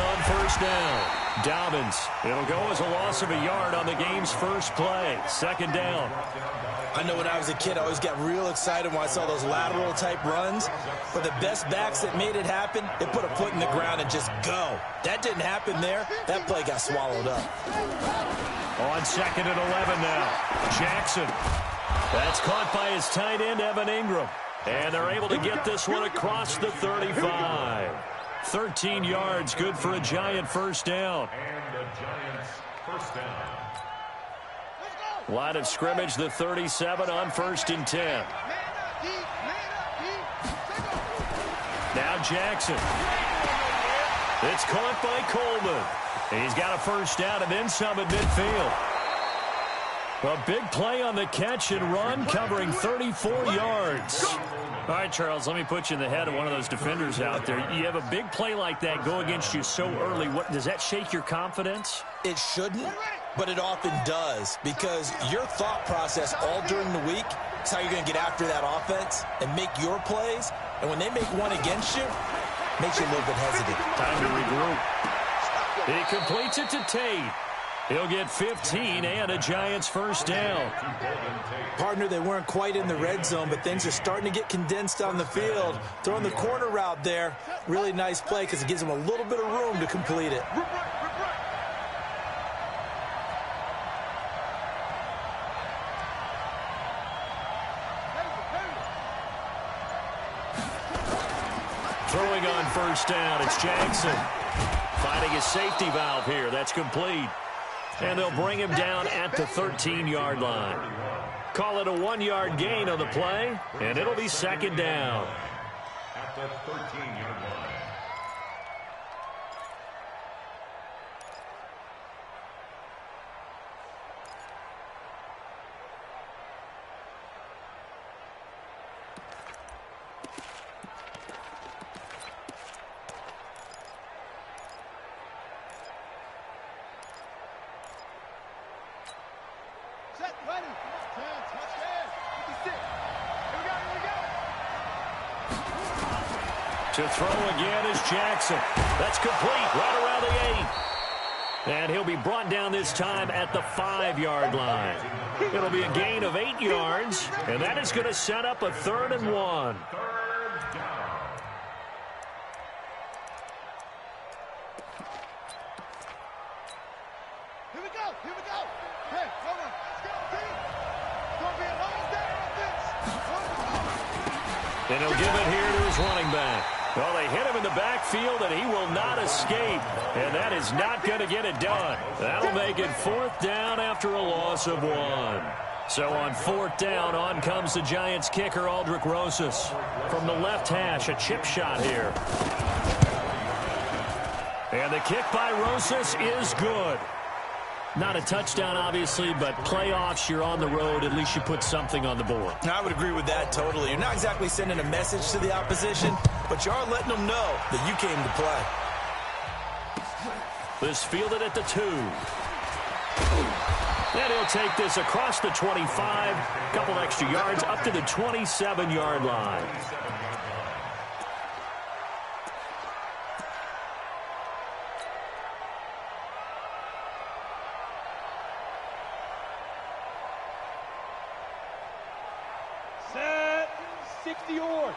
on first down. Dobbins. It'll go as a loss of a yard on the game's first play. Second down. I know when I was a kid, I always got real excited when I saw those lateral-type runs. But the best backs that made it happen, they put a foot in the ground and just go. That didn't happen there. That play got swallowed up. On second and 11 now. Jackson. That's caught by his tight end, Evan Ingram. And they're able to get this one across the 35. 13 yards, good for a Giant first down. And the Giants first down. Line of scrimmage, the 37 on first and 10. Now Jackson. It's caught by Coleman. He's got a first down and then some at midfield. A big play on the catch and run, covering 34 yards. All right, Charles, let me put you in the head of one of those defenders out there. You have a big play like that go against you so early. What does that shake your confidence? It shouldn't, but it often does, because your thought process all during the week is how you're going to get after that offense and make your plays. And when they make one against you, it makes you a little bit hesitant. Time to regroup. He completes it to Tate. He'll get 15 and a Giants first down. Partner, they weren't quite in the red zone, but things are starting to get condensed on the field. Throwing the corner route there, really nice play because it gives them a little bit of room to complete it. Throwing on first down, it's Jackson. Finding his safety valve here. That's complete. And they'll bring him down at the 13-yard line. Call it a 1-yard gain on the play, and it'll be second down. At the 13-yard line. To throw again is Jackson. That's complete right around the 8. And he'll be brought down this time at the 5-yard line. It'll be a gain of 8 yards, and that is going to set up a 3rd and 1. Third down. Here we go. Here we go. Hey, hold on. Let's go, team. It's going to be a long day on this. And he'll give it here to his running back. Well, they hit him in the backfield, and he will not escape. And that is not going to get it done. That'll make it 4th down after a loss of 1. So on 4th down, on comes the Giants kicker, Aldrich Rosas. From the left hash, a chip shot here. And the kick by Rosas is good. Not a touchdown, obviously, but playoffs, you're on the road. At least you put something on the board. I would agree with that totally. You're not exactly sending a message to the opposition, but you are letting them know that you came to play. This fielded at the 2. And he'll take this across the 25. Couple extra yards up to the 27-yard line. Set. 60 or.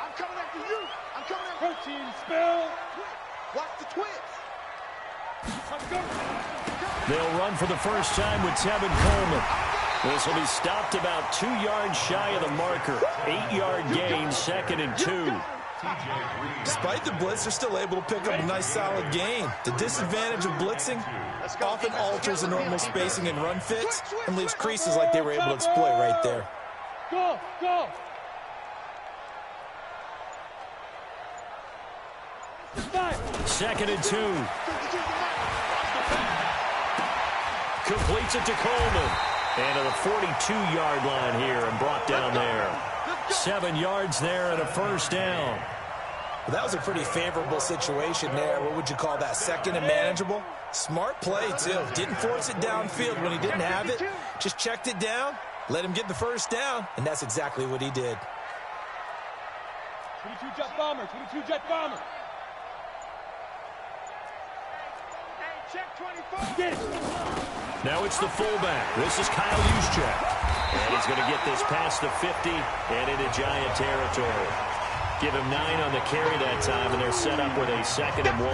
I'm coming after you. I'm coming after you. Protein spell. Watch the twist. Let's go. They'll run for the first time with Tevin Coleman. This will be stopped about 2 yards shy of the marker. 8-yard gain, 2nd and 2. Despite the blitz, they're still able to pick up a nice solid gain. The disadvantage of blitzing often alters the normal spacing and run fits and leaves creases like they were able to exploit right there. Go, go. 2nd and 2. Completes it to Coleman. And to the 42-yard line here and brought down there. 7 yards there and a first down. Well, that was a pretty favorable situation there. What would you call that? 2nd and manageable? Smart play, too. Didn't force it downfield when he didn't have it. Just checked it down, let him get the first down, and that's exactly what he did. 22 jet bomber, 22 jet bomber. Check 24. Get it. Now it's the fullback. This is Kyle Juszczyk. And he's going to get this past the 50 and into Giant territory. Give him 9 on the carry that time, and they're set up with a 2nd and 1.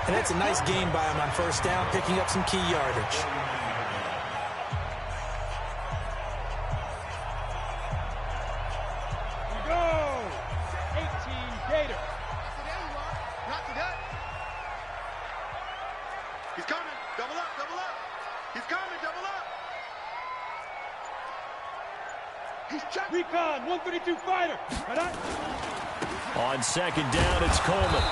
And that's a nice gain by him on first down, picking up some key yardage. We go. 18 Gator. Not to that. He's coming. Double up, double up. He's coming, double up. He's checked. Recon, 132 fighter. On 2nd down, it's Coleman.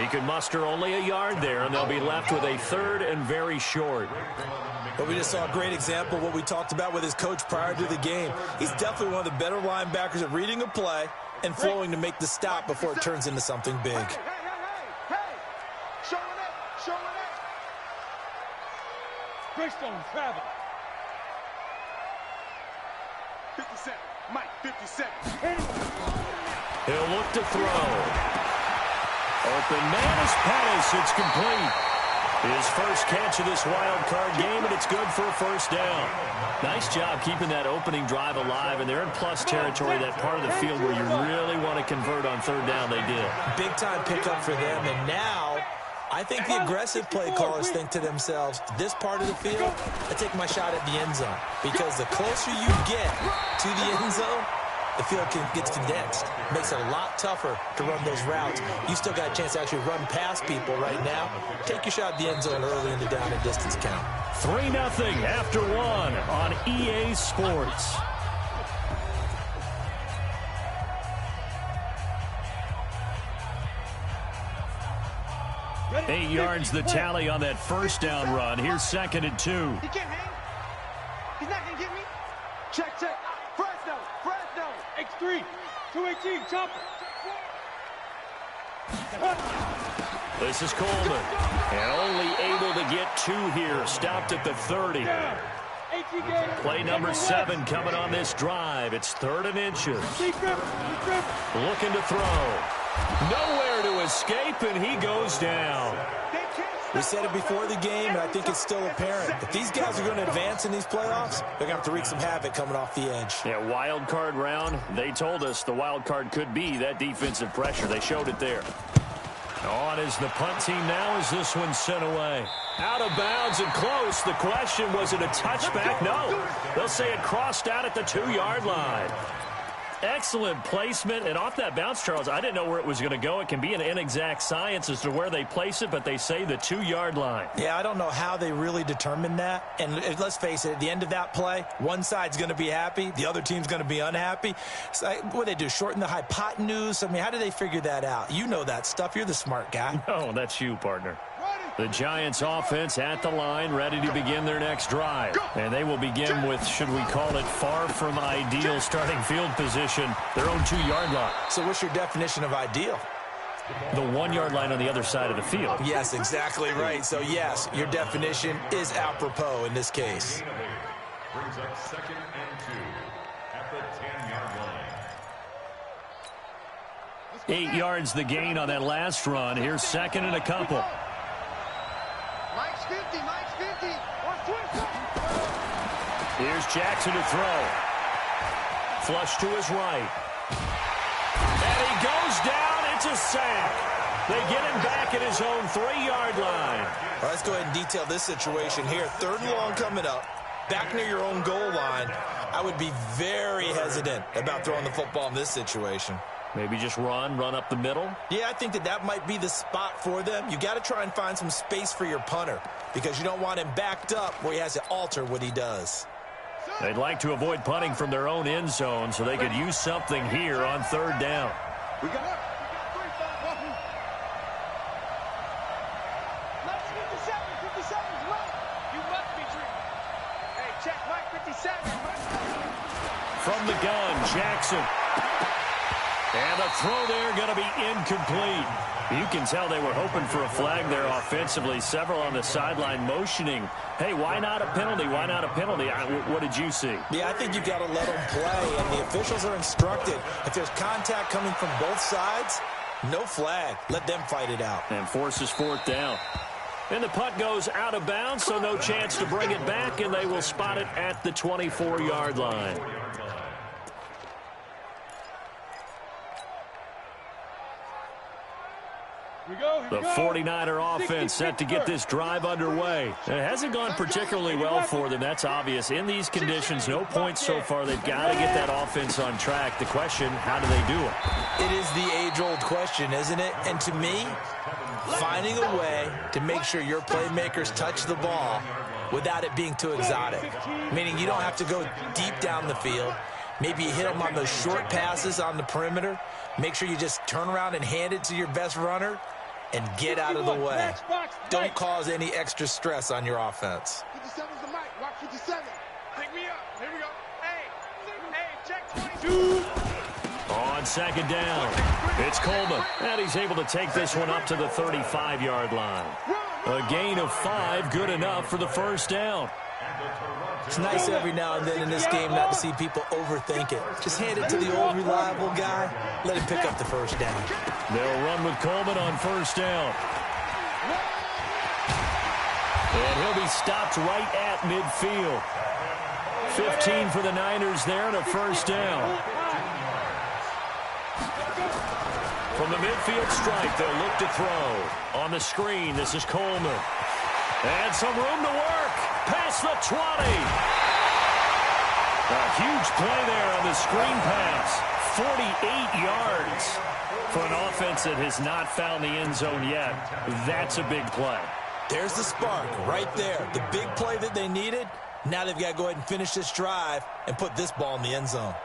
He can muster only a yard there, and they'll be left with a 3rd and very short. But we just saw a great example of what we talked about with his coach prior to the game. He's definitely one of the better linebackers at reading a play and flowing to make the stop before it turns into something big. Hey. Showing it. Greystone travel. 57. Mike, 57. He'll look to throw. Open man is Pettis. It's complete. His first catch of this wild card game, and it's good for a 1st down. Nice job keeping that opening drive alive, and they're in plus territory, that part of the field where you really want to convert on 3rd down. They did. Big-time pickup for them, and now I think the aggressive play callers think to themselves, this part of the field, I take my shot at the end zone. Because the closer you get to the end zone, the field gets condensed. It makes it a lot tougher to run those routes. You still got a chance to actually run past people right now. Take your shot at the end zone early in the down and distance count. 3-0 after 1 on EA Sports. Eight yards the tally on that 1st down run. Here's 2nd and 2. He can't hang. He's not going to get me. Check. Fresno. X3. 218. Chopper. This is Coleman. And only able to get 2 here. Stopped at the 30. Play number 7 coming on this drive. It's 3rd and inches. Looking to throw. Nowhere to escape, and he goes down. We said it before the game, and I think it's still apparent. If these guys are going to advance in these playoffs, they're going to have to wreak some havoc coming off the edge. Yeah, wild card round. They told us the wild card could be that defensive pressure. They showed it there. On is the punt team now as this one's sent away. Out of bounds and close. The question, was it a touchback? No. They'll say it crossed out at the 2-yard line. Excellent placement, and off that bounce, Charles, I didn't know where it was going to go. It can be an inexact science as to where they place it, but they say the 2-yard line. Yeah, I don't know how they really determined that. And let's face it, at the end of that play, one side's going to be happy, the other team's going to be unhappy. So, what do they do, shorten the hypotenuse? I mean, how do they figure that out? You know that stuff. You're the smart guy. No, that's you, partner. The Giants offense at the line, ready to begin their next drive. And they will begin with, should we call it, far from ideal starting field position, their own 2-yard line. So what's your definition of ideal? The 1-yard line on the other side of the field. Yes, exactly right. So, yes, your definition is apropos in this case. Brings up 2nd and 2 at the 10-yard line. 8 yards the gain on that last run. Here's 2nd and a couple. Mike's 50. Here's Jackson to throw. Flush to his right. And he goes down. It's a sack. They get him back at his own 3-yard line. All right, let's go ahead and detail this situation here. 3rd and long coming up. Back near your own goal line. I would be very hesitant about throwing the football in this situation. Maybe just run up the middle? Yeah, I think that might be the spot for them. You got to try and find some space for your punter because you don't want him backed up where he has to alter what he does. They'd like to avoid punting from their own end zone so they could use something here on 3rd down. We got 57's right. You must be dreaming. Hey, check Mike 57. From the gun, Jackson. And the throw there going to be incomplete. You can tell they were hoping for a flag there offensively. Several on the sideline motioning. Hey, why not a penalty? Why not a penalty? What did you see? Yeah, I think you've got to let them play, and the officials are instructed. If there's contact coming from both sides, no flag. Let them fight it out. And forces 4th down. And the punt goes out of bounds, so no chance to bring it back, and they will spot it at the 24-yard line. The 49er offense set to get this drive underway. It hasn't gone particularly well for them. That's obvious. In these conditions, no points so far. They've got to get that offense on track. The question, how do they do it? It is the age-old question, isn't it? And to me, finding a way to make sure your playmakers touch the ball without it being too exotic. Meaning you don't have to go deep down the field. Maybe you hit them on those short passes on the perimeter. Make sure you just turn around and hand it to your best runner and get out of the way. Don't cause any extra stress on your offense. 57's the mic. Watch 57. Pick me up. Here we go. Hey, check 22. On second down, it's Coleman. And he's able to take this one up to the 35-yard line. A gain of 5, good enough for the first down. It's nice every now and then in this game not to see people overthink it. Just hand it to the old reliable guy. Let him pick up the first down. They'll run with Coleman on first down. And he'll be stopped right at midfield. 15 for the Niners there and a first down. From the midfield strike, they'll look to throw. On the screen, this is Coleman. And some room to work. Past the 20. A huge play there on the screen pass. 48 yards for an offense that has not found the end zone yet. That's a big play. There's the spark right there. The big play that they needed. Now they've got to go ahead and finish this drive and put this ball in the end zone.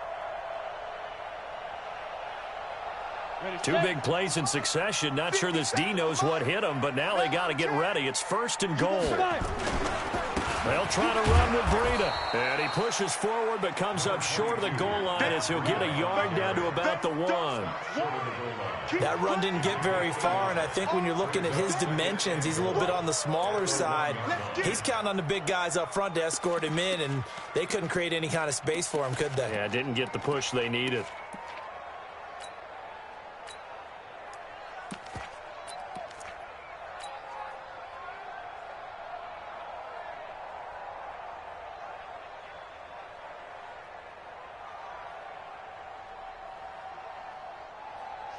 Two big plays in succession. Not sure this D knows what hit him, but now they got to get ready. It's first and goal. They'll try to run with Breida. And he pushes forward but comes up short of the goal line as he'll get a yard down to about the 1. That run didn't get very far, and I think when you're looking at his dimensions, he's a little bit on the smaller side. He's counting on the big guys up front to escort him in, and they couldn't create any kind of space for him, could they? Yeah, didn't get the push they needed.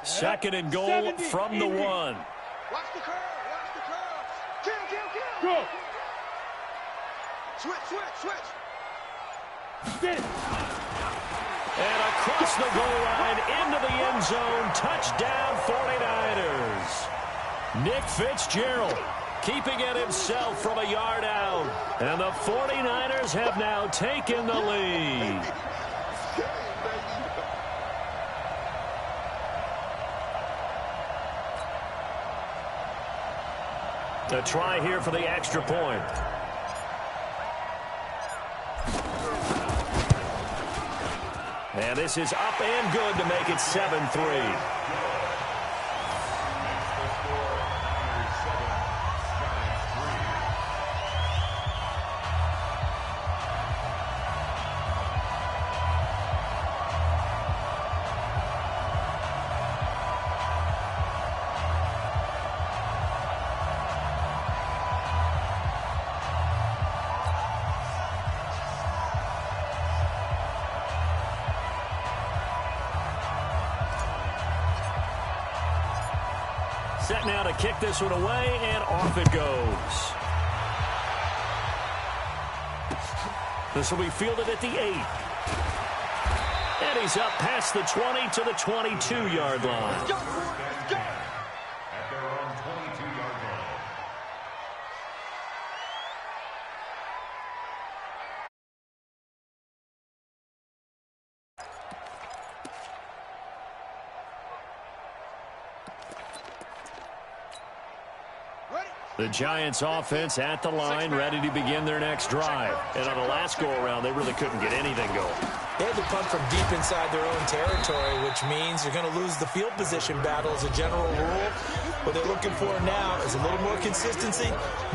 Second and goal from the 1. Watch the curve. Watch the curve. Kill. Go. Switch. And across the goal line into the end zone. Touchdown 49ers. Nick Fitzgerald keeping it himself from a yard out. And the 49ers have now taken the lead. A try here for the extra point. And this is up and good to make it 7-3. Set now to kick this one away, and off it goes. This will be fielded at the 8. And he's up past the 20 to the 22-yard line. At their own 22-yard line. The Giants offense at the line, ready to begin their next drive. And on the last go-around, they really couldn't get anything going. They had to punt from deep inside their own territory, which means you're going to lose the field position battle as a general rule. What they're looking for now is a little more consistency,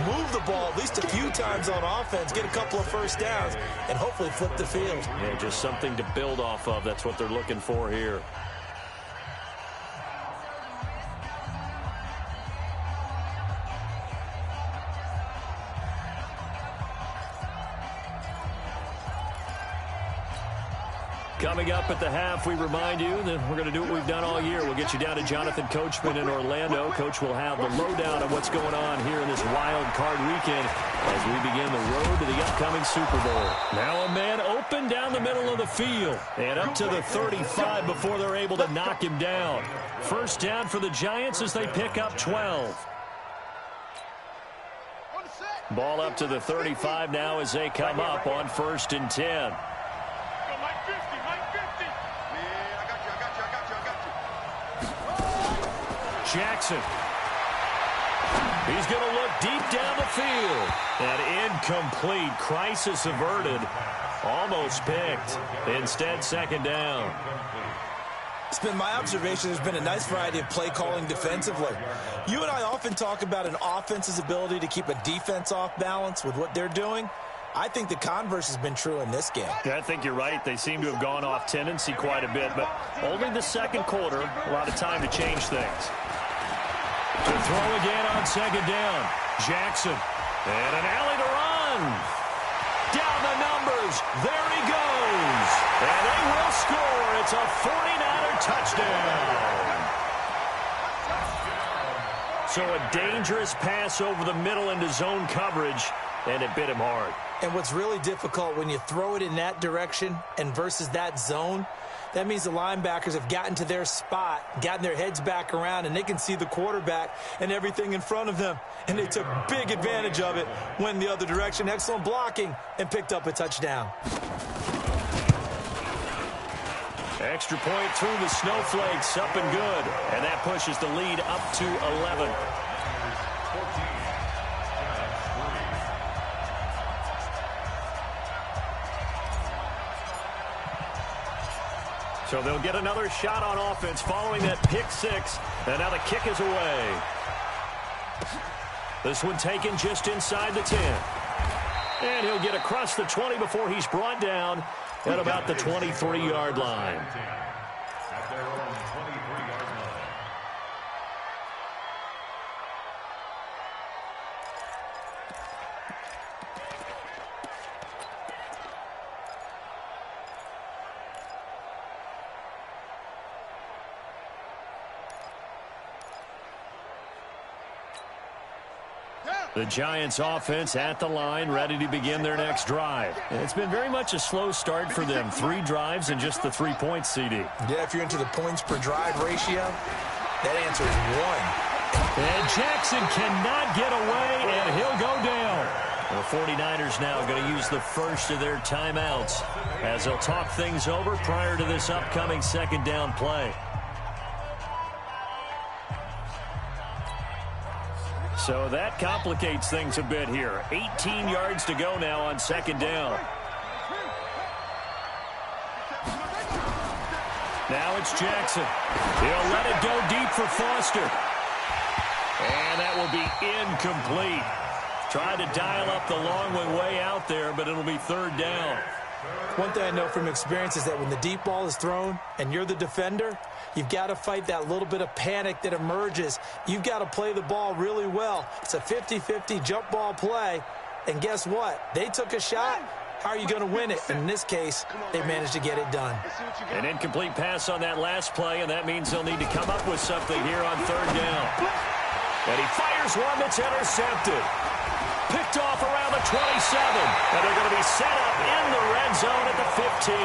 move the ball at least a few times on offense, get a couple of first downs, and hopefully flip the field. Yeah, just something to build off of. That's what they're looking for here. Coming up at the half, we remind you that we're going to do what we've done all year. We'll get you down to Jonathan Coachman in Orlando. Coach will have the lowdown of what's going on here in this wild card weekend as we begin the road to the upcoming Super Bowl. Now a man open down the middle of the field and up to the 35 before they're able to knock him down. First down for the Giants as they pick up 12. Ball up to the 35 now as they come up on 1st and 10. Jackson. He's going to look deep down the field. And incomplete. Crisis averted. Almost picked. Instead, 2nd down. It's been my observation there's been a nice variety of play calling defensively. You and I often talk about an offense's ability to keep a defense off balance with what they're doing. I think the converse has been true in this game. Yeah, I think you're right. They seem to have gone off tendency quite a bit, but only the 2nd quarter, a lot of time to change things. To throw again on 2nd down. Jackson. And an alley to run. Down the numbers. There he goes. And they will score. It's a 49er touchdown. So a dangerous pass over the middle into zone coverage, and it bit him hard. And what's really difficult when you throw it in that direction and versus that zone, that means the linebackers have gotten to their spot, gotten their heads back around, and they can see the quarterback and everything in front of them. And they took big advantage of it, went the other direction. Excellent blocking, and picked up a touchdown. Extra point through the snowflakes, up and good. And that pushes the lead up to 11. So they'll get another shot on offense following that pick 6. And now the kick is away. This one taken just inside the 10. And he'll get across the 20 before he's brought down at about the 23-yard line. The Giants offense at the line, ready to begin their next drive. It's been very much a slow start for them. 3 drives and just the 3 points, CD. Yeah, if you're into the points per drive ratio, that answer is 1. And Jackson cannot get away, and he'll go down. The 49ers now going to use the first of their timeouts as they'll talk things over prior to this upcoming 2nd down play. So that complicates things a bit here. 18 yards to go now on 2nd down. Now it's Jackson. He'll let it go deep for Foster. And that will be incomplete. Tried to dial up the long way out there, but it'll be 3rd down. One thing I know from experience is that when the deep ball is thrown and you're the defender, you've got to fight that little bit of panic that emerges. You've got to play the ball really well. It's a 50-50 jump ball play. And guess what? They took a shot. How are you going to win it? And in this case, they managed to get it done. An incomplete pass on that last play, and that means they'll need to come up with something here on 3rd down. And he fires one that's intercepted. Picked off around the 27. And they're going to be set up in the red zone at the 15.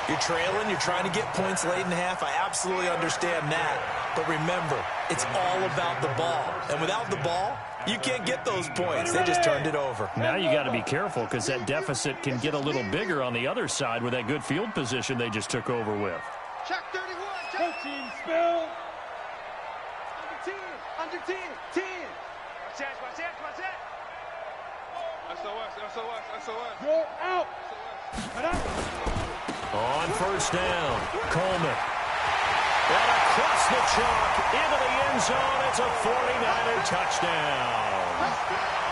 You're trailing. You're trying to get points late in the half. I absolutely understand that. But remember, it's all about the ball. And without the ball, you can't get those points. They just turned it over. Now you got to be careful because that deficit can get a little bigger on the other side with that good field position they just took over with. Check 31. Check. 13, spill. Under 10. 10. Watch that. SOS. You're out. On 1st down, Coleman. And across the chalk into the end zone. It's a 49er touchdown.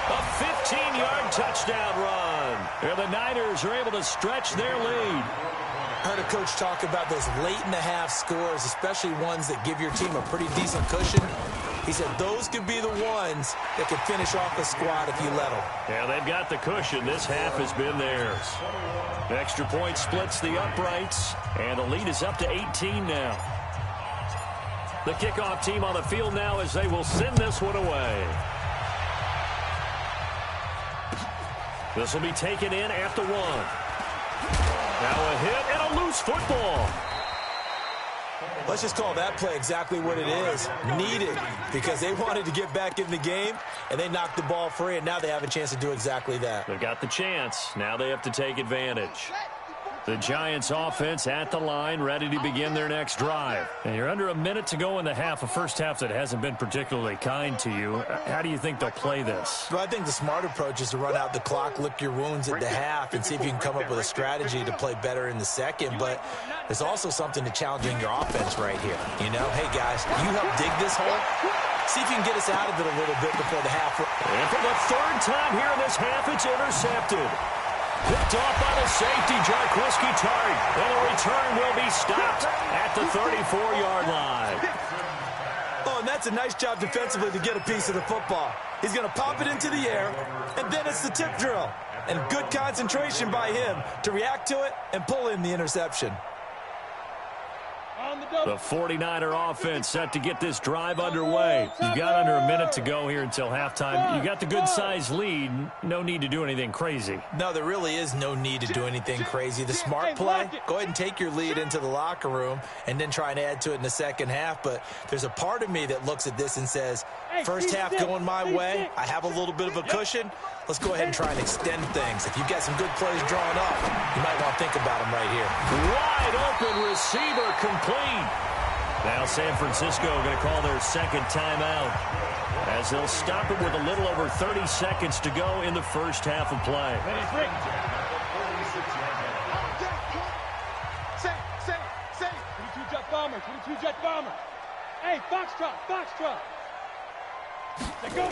A 15-yard touchdown run. And the Niners are able to stretch their lead. I heard a coach talk about those late-in-the-half scores, especially ones that give your team a pretty decent cushion. He said those could be the ones that could finish off a squad if you let them. Yeah, they've got the cushion. This half has been theirs. Extra point splits the uprights, and the lead is up to 18 now. The kickoff team on the field now as they will send this one away. This will be taken in at the 1. Now a hit and a loose football. Let's just call that play exactly what it is. Needed, because they wanted to get back in the game, and they knocked the ball free, and now they have a chance to do exactly that. They've got the chance. Now they have to take advantage. The Giants offense at the line, ready to begin their next drive. And you're under a minute to go in the half, a first half that hasn't been particularly kind to you. How do you think they'll play this? Well, I think the smart approach is to run out the clock, lick your wounds at the half, and see if you can come up with a strategy to play better in the second. But there's also something to challenging your offense right here. You know, hey, guys, you help dig this hole. See if you can get us out of it a little bit before the half. And for the third time here in this half, it's intercepted. Picked off by the safety, Jarquiski Tartt. And the return will be stopped at the 34-yard line. Oh, and that's a nice job defensively to get a piece of the football. He's going to pop it into the air, and then it's the tip drill. And good concentration by him to react to it and pull in the interception. The 49er offense set to get this drive underway. You've got under a minute to go here until halftime. You got the good-sized lead. No need to do anything crazy. No, there really is no need to do anything crazy. The smart play, go ahead and take your lead into the locker room and then try and add to it in the second half. But there's a part of me that looks at this and says, first half going my way, I have a little bit of a cushion. Let's go ahead and try and extend things. If you've got some good plays drawn up, you might want to think about them right here. Wide open receiver complete. Now San Francisco going to call their second timeout as they'll stop it with a little over 30 seconds to go in the first half of play. Say. 22-jet bomber, 22-jet bomber. Hey, Foxtrot. Let's go.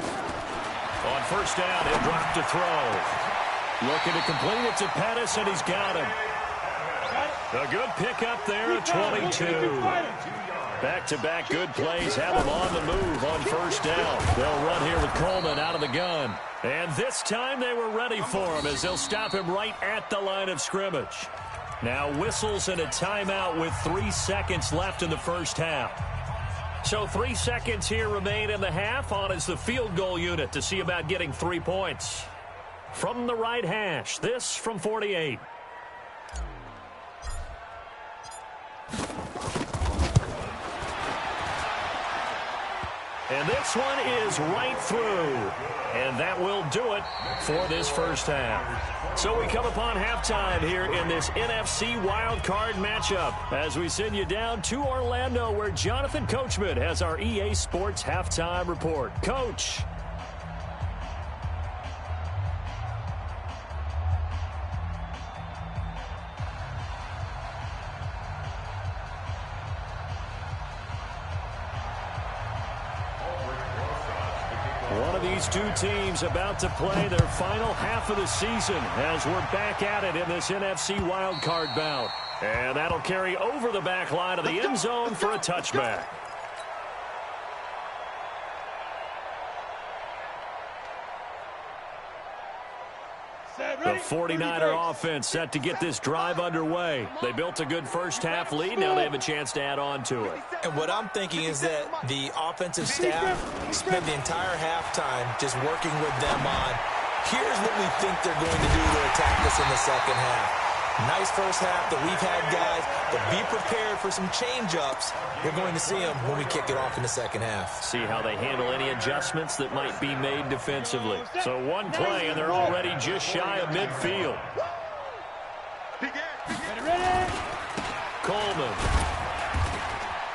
On first down, he'll drop to throw. Looking to complete it to Pettis, and he's got him. A good pickup there at 22. Back-to-back good plays have him on the move on first down. They'll run here with Coleman out of the gun. And this time they were ready for him as they'll stop him right at the line of scrimmage. Now whistles and a timeout with 3 seconds left in the first half. So 3 seconds here remain in the half. On is the field goal unit to see about getting 3 points. From the right hash, this from 48. And this one is right through. And that will do it for this first half. So we come upon halftime here in this NFC wildcard matchup as we send you down to Orlando where Jonathan Coachman has our EA Sports halftime report. Coach. One of these two teams about to play their final half of the season as we're back at it in this NFC wildcard bout. And that'll carry over the back line of the end zone for a touchback. The 49er offense set to get this drive underway. They built a good first half lead. Now they have a chance to add on to it. And what I'm thinking is that the offensive staff spent the entire halftime just working with them on, here's what we think they're going to do to attack us in the second half. Nice first half that we've had, guys, but be prepared for some change-ups. We're going to see them when we kick it off in the second half. See how they handle any adjustments that might be made defensively. So one play, and they're already just shy of midfield. Coleman.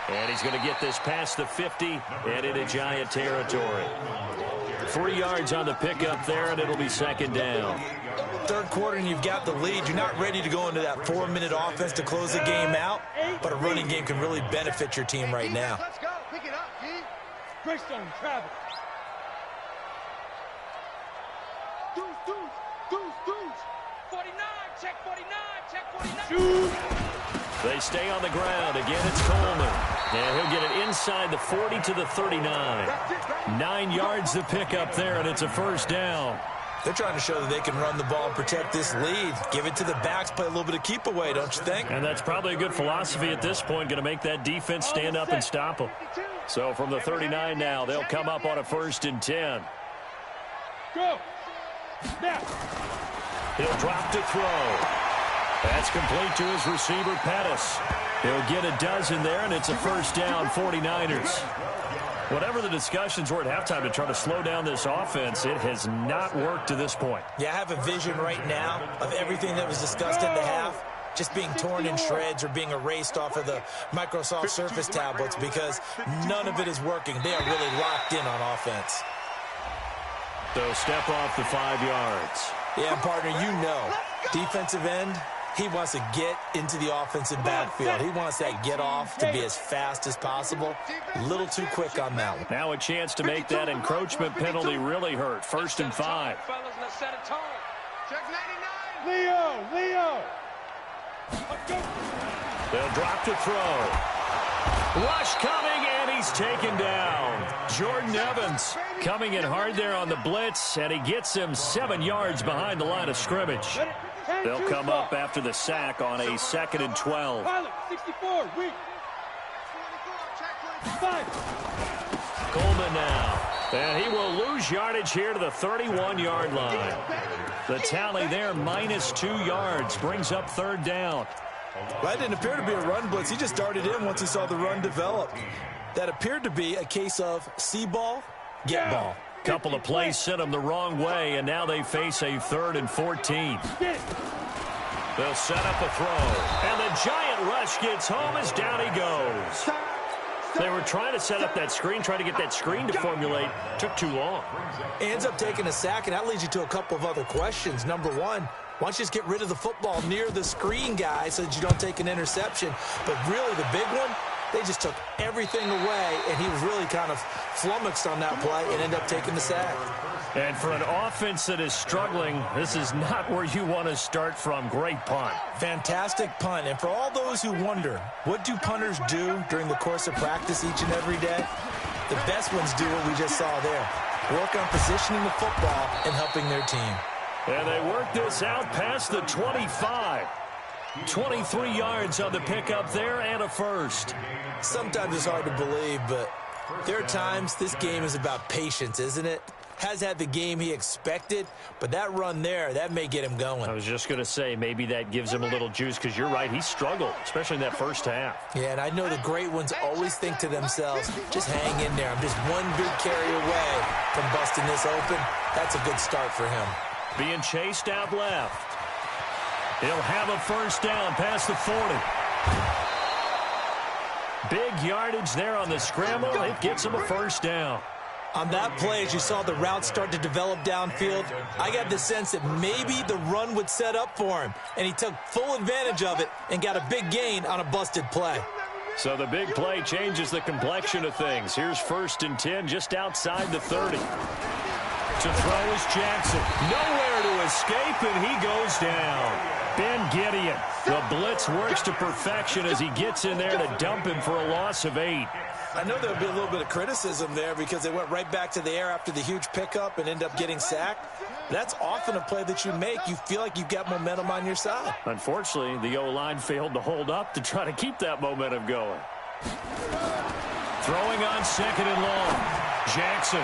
And he's going to get this past the 50 and into Giant territory. 3 yards on the pickup there, and it'll be second down. Third quarter and you've got the lead. You're not ready to go into that 4-minute offense to close the game out, but a running game can really benefit your team right now. Let's go. Pick it up, G. Greystone, travel. Deuce. Check 49, check 49. They stay on the ground. Again, it's Coleman. And he'll get it inside the 40 to the 39. 9 yards to pick up there, and it's a first down. They're trying to show that they can run the ball and protect this lead. Give it to the backs, play a little bit of keep away, don't you think? And that's probably a good philosophy at this point, going to make that defense stand up and stop them. So from the 39 now, they'll come up on a 1st and 10. Go. Now. He'll drop to throw. That's complete to his receiver, Pettis. He'll get a dozen there, and it's a first down, 49ers. Whatever the discussions were at halftime to try to slow down this offense, it has not worked to this point. Yeah, I have a vision right now of everything that was discussed in the half just being torn in shreds or being erased off of the Microsoft Surface tablets because none of it is working. They are really locked in on offense. So step off the 5 yards. Yeah, partner, you know, defensive end, he wants to get into the offensive backfield. He wants that get off to be as fast as possible. A little too quick on that one. Now a chance to make that encroachment penalty really hurt. 1st and 5. Check 99. Leo. They'll drop to throw. Rush coming, and he's taken down. Jordan Evans coming in hard there on the blitz, and he gets him 7 yards behind the line of scrimmage. They'll come up after the sack on a 2nd and 12. 64, weak. 5. Coleman now. And he will lose yardage here to the 31-yard line. The tally there, -2 yards, brings up 3rd down. Well, that didn't appear to be a run blitz. He just darted in once he saw the run develop. That appeared to be a case of see ball, get ball. Couple of plays sent them the wrong way, and now they face a 3rd and 14. They'll set up a throw, and the giant rush gets home as down he goes. They were trying to set up that screen, trying to get that screen to formulate. Took too long. Ends up taking a sack, and that leads you to a couple of other questions. Number one, why don't you just get rid of the football near the screen guy so that you don't take an interception? But really, the big one, they just took everything away, and he was really kind of flummoxed on that play and ended up taking the sack. And for an offense that is struggling, this is not where you want to start from. Great punt. Fantastic punt. And for all those who wonder, what do punters do during the course of practice each and every day? The best ones do what we just saw there. Work on positioning the football and helping their team. And they work this out past the 25. 23 yards on the pickup there and a first. Sometimes it's hard to believe, but there are times this game is about patience, isn't it? Has had the game he expected, but that run there, that may get him going. I was just going to say, maybe that gives him a little juice, because you're right, he struggled, especially in that first half. Yeah, and I know the great ones always think to themselves, just hang in there. I'm just one big carry away from busting this open. That's a good start for him. Being chased out left. He'll have a first down past the 40. Big yardage there on the scramble. It gets him a first down. On that play, as you saw the route start to develop downfield, I got the sense that maybe the run would set up for him, and he took full advantage of it and got a big gain on a busted play. So the big play changes the complexion of things. Here's 1st and 10 just outside the 30. To throw is Jackson. Nowhere to escape, and he goes down. Ben Gideon. The blitz works to perfection as he gets in there to dump him for a loss of 8. I know there'll be a little bit of criticism there because they went right back to the air after the huge pickup and end up getting sacked. That's often a play that you make. You feel like you've got momentum on your side. Unfortunately, the O-line failed to hold up to try to keep that momentum going. Throwing on 2nd and long. Jackson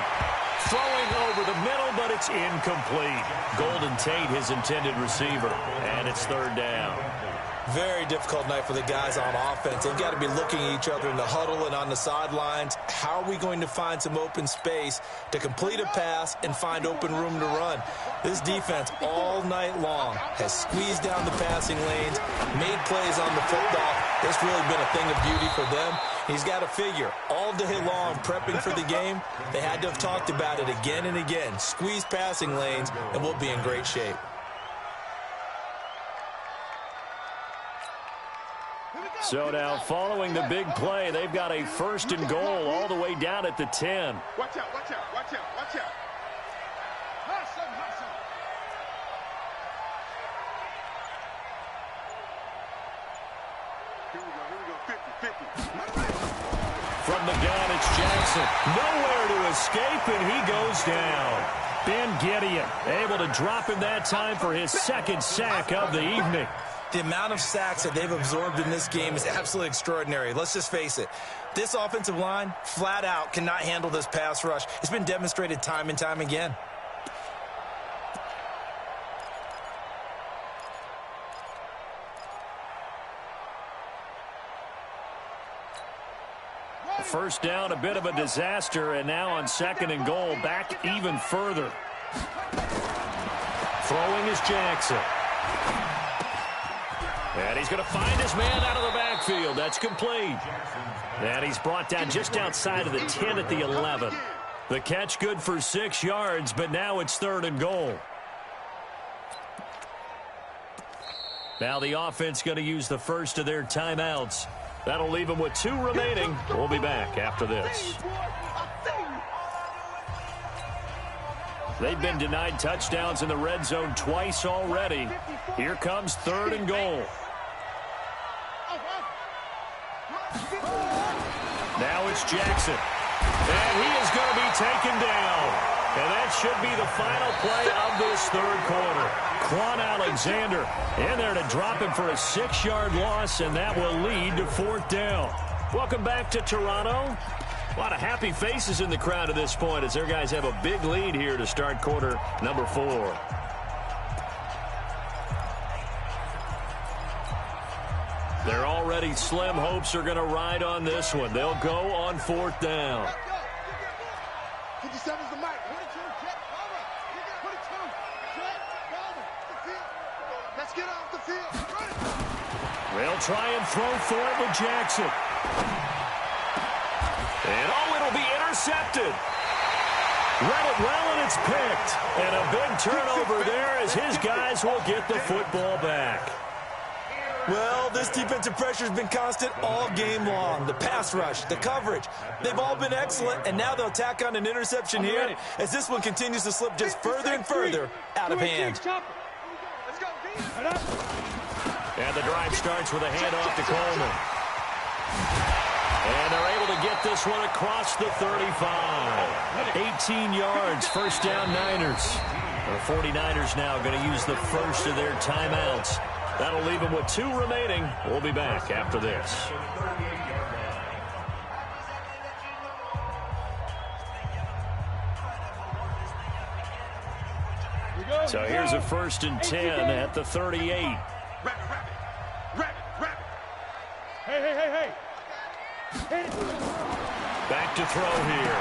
throwing over the middle, but it's incomplete. Golden Tate, his intended receiver, and it's 3rd down. Very difficult night for the guys on offense. They've got to be looking at each other in the huddle and on the sidelines. How are we going to find some open space to complete a pass and find open room to run? This defense all night long has squeezed down the passing lanes, made plays on the football. It's really been a thing of beauty for them. He's got to figure all day long prepping for the game. They had to have talked about it again and again. Squeeze passing lanes, and we'll be in great shape. So now, following the big play, they've got a 1st and goal all the way down at the 10. Watch out, watch out, watch out, watch out. Hustle, hustle. From the gun, it's Jackson. Nowhere to escape, and he goes down. Ben Gideon able to drop him that time for his second sack of the evening. The amount of sacks that they've absorbed in this game is absolutely extraordinary. Let's just face it. This offensive line, flat out, cannot handle this pass rush. It's been demonstrated time and time again. First down, a bit of a disaster, and now on second and goal, back even further. Throwing is Jackson. And he's going to find his man out of the backfield. That's complete. And he's brought down just outside of the 10 at the 11. The catch good for 6 yards, but now it's third and goal. Now the offense going to use the first of their timeouts. That'll leave them with 2 remaining. We'll be back after this. They've been denied touchdowns in the red zone twice already. Here comes third and goal. Now it's Jackson. And he is going to be taken down. And that should be the final play of this third quarter. Quan Alexander in there to drop him for a 6-yard loss, and that will lead to fourth down. Welcome back to Toronto. A lot of happy faces in the crowd at this point as their guys have a big lead here to start quarter number 4. Their already slim hopes are going to ride on this one. They'll go on fourth down. 57's the mic. 22, jet, cover. 22, jet, cover. The field. Let's get off the field. They'll try and throw for it with Jackson. And, it'll be intercepted. Read it well, and it's picked. And a big turnover there as his guys will get the football back. Well, this defensive pressure has been constant all game long. The pass rush, the coverage, they've all been excellent, and now they'll tack on an interception here as this one continues to slip just further and further out of hand. And the drive starts with a handoff to Coleman. And they're able to get this one across the 35. 18 yards, first down Niners. The 49ers now going to use the first of their timeouts. That'll leave them with 2 remaining. We'll be back after this. So here's a first and 10 at the 38. Hey. Back to throw here.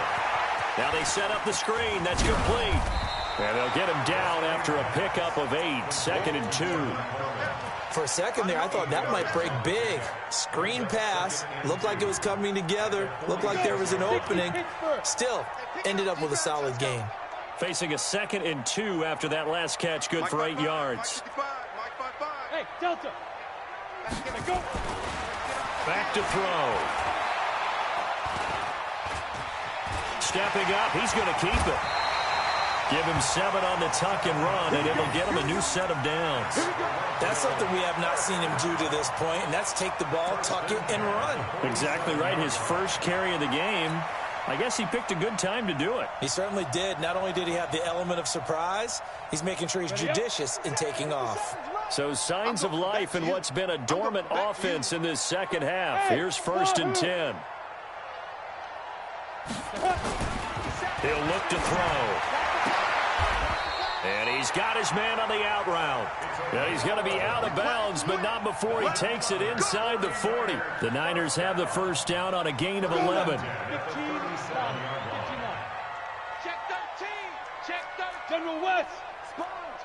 Now they set up the screen. That's complete. And they'll get him down after a pickup of 8. Second and 2. For a second there, I thought that might break big. Screen pass. Looked like it was coming together. Looked like there was an opening. Still, ended up with a solid game. Facing a second and 2 after that last catch, good for 8 yards. Hey, Delta. Go. Back to throw. Stepping up, he's going to keep it. Give him 7 on the tuck and run, and it'll get him a new set of downs. That's something we have not seen him do to this point, and that's take the ball, tuck it, and run. Exactly right. His first carry of the game. I guess he picked a good time to do it. He certainly did. Not only did he have the element of surprise, he's making sure he's judicious in taking off. So signs of life in what's been a dormant offense in this second half. Here's first and 10. He'll look to throw. And he's got his man on the out route. And he's going to be out of bounds, but not before he takes it inside the 40. The Niners have the first down on a gain of 11. Check 13. Check 13. General West. Sponge.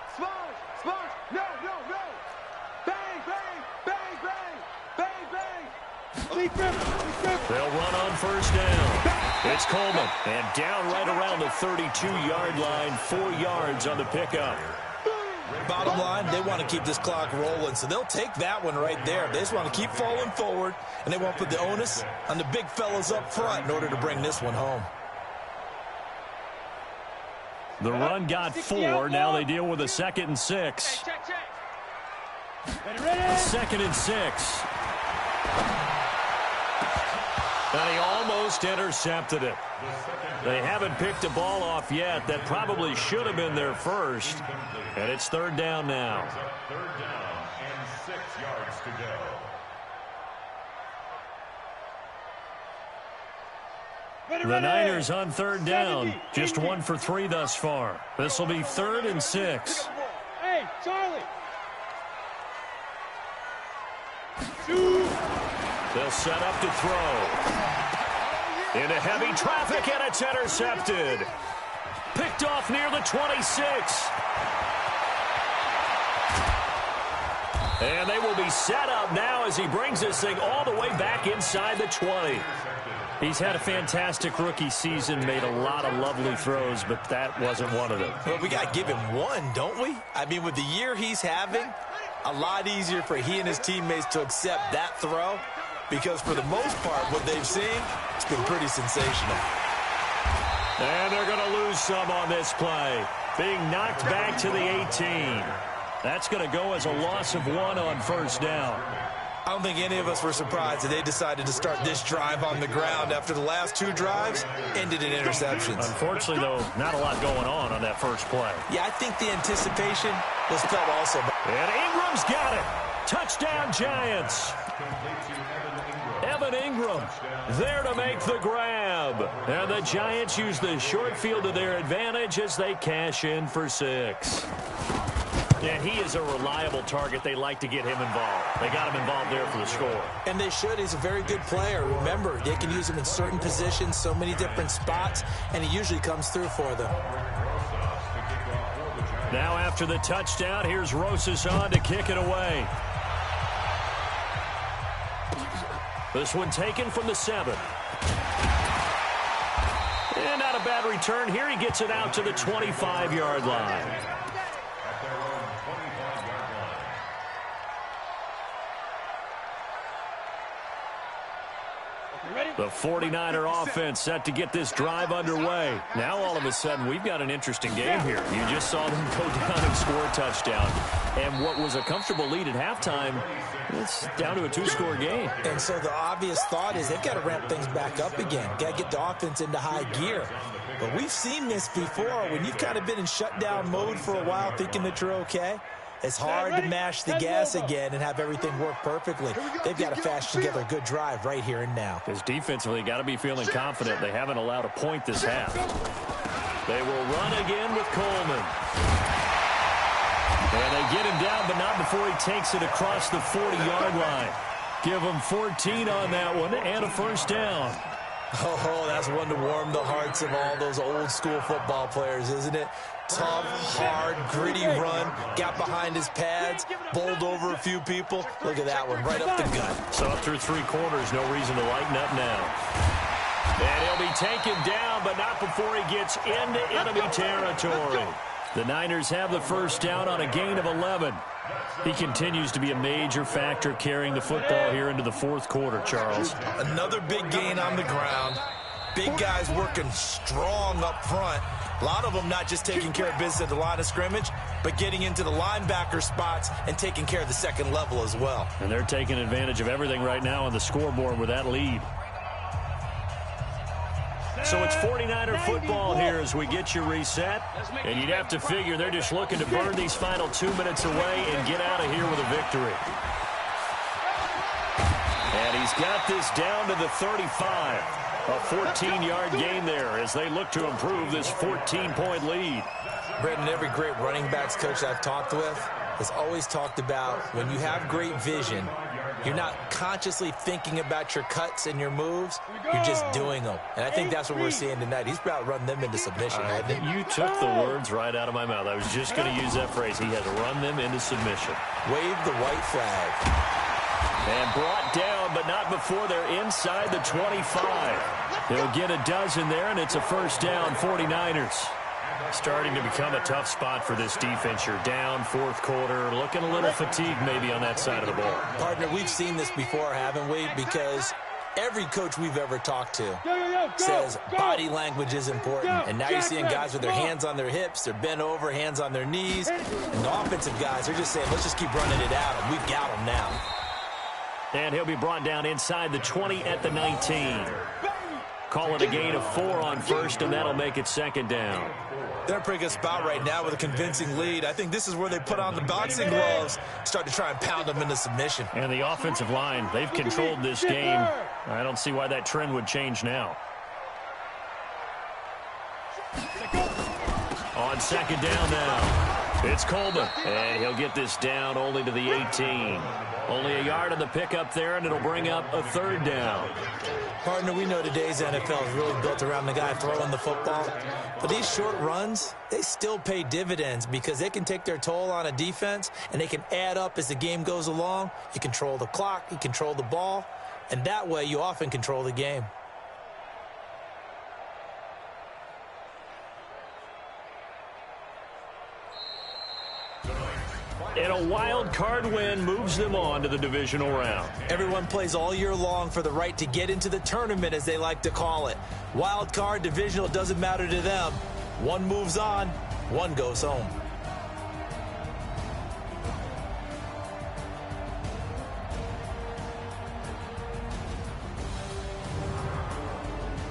No. Bang. They'll run on first down. It's Coleman, and down right around the 32-yard line, 4 yards on the pickup. Bottom line, they want to keep this clock rolling, so they'll take that one right there. They just want to keep falling forward, and they won't put the onus on the big fellas up front in order to bring this one home. The run got 4. Now they deal with a 2nd and 6. Check. Ready. 2nd and 6. And he almost intercepted it. They haven't picked a ball off yet. That probably should have been their first. And it's third down now. Third down and 6 yards to go. The Niners on third down. Just 1 for 3 thus far. This will be 3rd and 6. Hey, Charlie. They'll set up to throw. Into heavy traffic, and it's intercepted. Picked off near the 26. And they will be set up now as he brings this thing all the way back inside the 20. He's had a fantastic rookie season, made a lot of lovely throws, but that wasn't one of them. Well, we got to give him one, don't we? I mean, with the year he's having, a lot easier for he and his teammates to accept that throw, because for the most part, what they've seen, it's been pretty sensational. And they're going to lose some on this play. Being knocked back to the 18. That's going to go as a loss of 1 on first down. I don't think any of us were surprised that they decided to start this drive on the ground after the last 2 drives ended in interceptions. Unfortunately, though, not a lot going on that first play. Yeah, I think the anticipation was felt also. And Ingram's got it. Touchdown, Giants. Evan Ingram there to make the grab. And the Giants use the short field to their advantage as they cash in for 6. And he is a reliable target. They like to get him involved. They got him involved there for the score. And they should. He's a very good player. Remember, they can use him in certain positions, so many different spots, and he usually comes through for them. Now after the touchdown, here's Rosas on to kick it away. This one taken from the 7. And not a bad return. Here he gets it out to the 25-yard line. The 49er offense set to get this drive underway. Now all of a sudden we've got an interesting game here. You just saw them go down and score a touchdown. And what was a comfortable lead at halftime, it's down to a 2-score game. And so the obvious thought is they've got to ramp things back up again. Got to get the offense into high gear. But we've seen this before when you've kind of been in shutdown mode for a while thinking that you're okay. It's hard to mash the gas again and have everything work perfectly. They've got to fashion together a good drive right here and now. Because defensively, got to be feeling confident. They haven't allowed a point this half. They will run again with Coleman. And they get him down, but not before he takes it across the 40-yard line. Give him 14 on that one and a first down. Oh, that's one to warm the hearts of all those old-school football players, isn't it? Tough, hard, gritty run, got behind his pads, bowled over a few people. Look at that one, right up the gut. So up through 3 quarters, no reason to lighten up now. And he'll be taken down, but not before he gets into enemy territory. The Niners have the first down on a gain of 11. He continues to be a major factor carrying the football here into the 4th quarter, Charles. Another big gain on the ground. Big guys working strong up front. A lot of them not just taking care of business at the line of scrimmage, but getting into the linebacker spots and taking care of the second level as well. And they're taking advantage of everything right now on the scoreboard with that lead. So it's 49er football here as we get you reset. And you'd have to figure they're just looking to burn these final 2 minutes away and get out of here with a victory. And he's got this down to the 35. A 14-yard gain there as they look to improve this 14-point lead. Brendan, every great running backs coach I've talked with has always talked about when you have great vision, you're not consciously thinking about your cuts and your moves. You're just doing them. And I think that's what we're seeing tonight. He's about to run them into submission, hasn't he? You took the words right out of my mouth. I was just going to use that phrase. He has run them into submission. Wave the white flag. And brought down, but not before they're inside the 25. He'll get a dozen there, and it's a first down, 49ers. Starting to become a tough spot for this defense. You're down, 4th quarter, looking a little fatigued maybe on that side of the ball. Partner, we've seen this before, haven't we? Because every coach we've ever talked to says body language is important. And now you're seeing guys with their hands on their hips, they're bent over, hands on their knees. And the offensive guys are just saying, let's just keep running it out, and we've got them now. And he'll be brought down inside the 20 at the 19. Call it a gain of 4 on first, and that'll make it second down. They're in a pretty good spot right now with a convincing lead. I think this is where they put on the boxing gloves, start to try and pound them into submission. And the offensive line, they've controlled this game. I don't see why that trend would change now. On second down now. It's Coleman, and he'll get this down only to the 18. Only a yard on the pickup there, and it'll bring up a third down. Partner, we know today's NFL is really built around the guy throwing the football. But these short runs, they still pay dividends because they can take their toll on a defense, and they can add up as the game goes along. You control the clock, you control the ball, and that way you often control the game. And a wild card win moves them on to the divisional round. Everyone plays all year long for the right to get into the tournament, as they like to call it. Wild card, divisional, doesn't matter to them. One moves on, one goes home.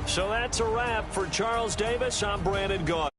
So that's a wrap for Charles Davis. I'm Brandon Gaudin.